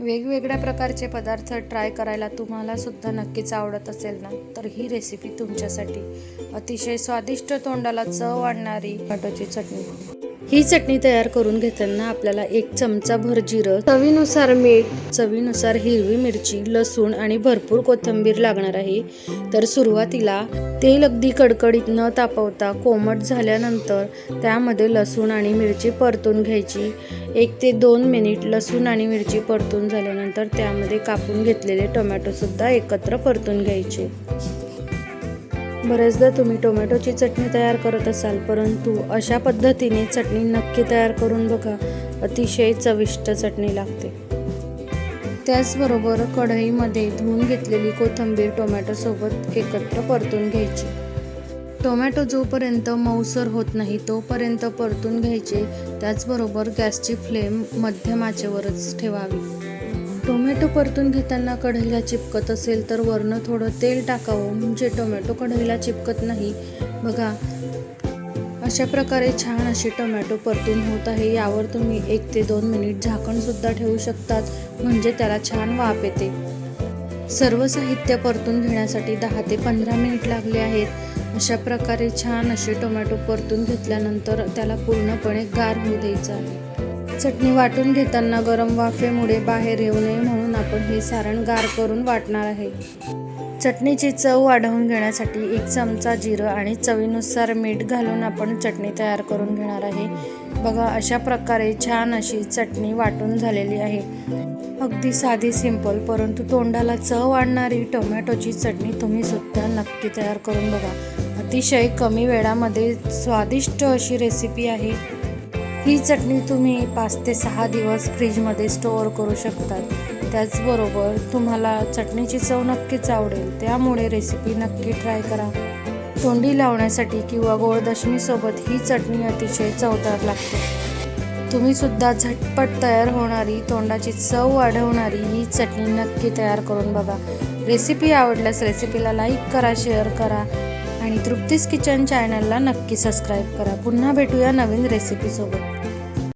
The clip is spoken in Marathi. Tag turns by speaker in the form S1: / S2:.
S1: वेगवेगळ्या प्रकारचे पदार्थ ट्राय करायला तुम्हाला सुद्धा नक्कीच आवडत असेल ना, तर ही रेसिपी तुमच्यासाठी अतिशय स्वादिष्ट तोंडाला चव आणणारी टोमॅटोची चटणी। ही चटणी तयार करून घेताना आपल्याला 1 चमचा भर जिरं, चवीनुसार मीठ, चवीनुसार हिरवी मिरची, लसूण आणि भरपूर कोथिंबीर लागणार आहे। तर सुरुवातीला तेल अगदी कडकडीत न तापवता कोमट झाल्यानंतर त्यामध्ये लसूण आणि मिरची परतून घ्यायची। 1 ते 2 मिनिट लसूण आणि मिरची परतून झाल्यानंतर त्यामध्ये कापून घेतलेले टोमॅटो सुद्धा एकत्र परतून घ्यायचे। बरेचदा तुम्ही टोमॅटोची चटणी तयार करत असाल, परंतु अशा पद्धतीने चटणी नक्की तयार करून बघा, अतिशय चविष्ट चटणी लागते। त्याचबरोबर कढईमध्ये धुवून घेतलेली कोथिंबीर टोमॅटो सोबत एकत्र परतून घ्यायची। टोमॅटो जोपर्यंत मऊसर होत नाही तोपर्यंत परतून घ्यायचे। त्याचबरोबर गॅसची फ्लेम मध्यम आचेवरच ठेवावी। टोमॅटो परतून घेताना कढईला चिपकत असेल तर वरनं थोडं तेल टाकावं, म्हणजे टोमॅटो कढईला चिपकत नाही। बघा, अशा प्रकारे छान अशी टोमॅटो परतून होत आहे। यावर तुम्ही 1 ते 2 मिनिट झाकण सुद्धा ठेवू शकतात, म्हणजे त्याला छान वाफ येते। सर्व साहित्य परतून घेण्यासाठी 10 ते 15 मिनिट लागले आहेत। अशा प्रकारे छान असे टोमॅटो परतून घेतल्यानंतर त्याला पूर्णपणे गार होऊ द्यायचं आहे। चटणी वाटून घेताना गरम वाफेमुळे बाहेर येऊ नये म्हणून आपण हे सारण गार करून वाटणार आहे। चटणीची चव वाढवून घेण्यासाठी 1 चमचा जिरं आणि चवीनुसार मीठ घालून आपण चटणी तयार करून घेणार आहे। बघा, अशा प्रकारे छान अशी चटणी वाटून झालेली आहे। अगदी साधी, सिंपल, परंतु तोंडाला चव आणणारी टोमॅटोची चटणी तुम्ही सुद्धा नक्की तयार करून बघा। अतिशय कमी वेळामध्ये स्वादिष्ट अशी रेसिपी आहे। ही चटणी तुम्ही 5 ते 6 दिवस फ्रीजमध्ये स्टोअर करू शकतात। त्याचबरोबर तुम्हाला चटणीची चव नक्कीच आवडेल, त्यामुळे रेसिपी नक्की ट्राय करा। तोंडी लावण्यासाठी किंवा गोड दशमीसोबत ही चटणी अतिशय चवदार लागते। तुम्ही सुद्धा झटपट तयार होणारी, तोंडाची चव वाढवणारी ही चटणी नक्की तयार करून बघा। रेसिपी आवडल्यास रेसिपीला लाईक करा, शेअर करा आणि तृप्तीज किचन चॅनलला नक्की सबस्क्राईब करा। पुन्हा भेटूया नवीन रेसिपीसोबत।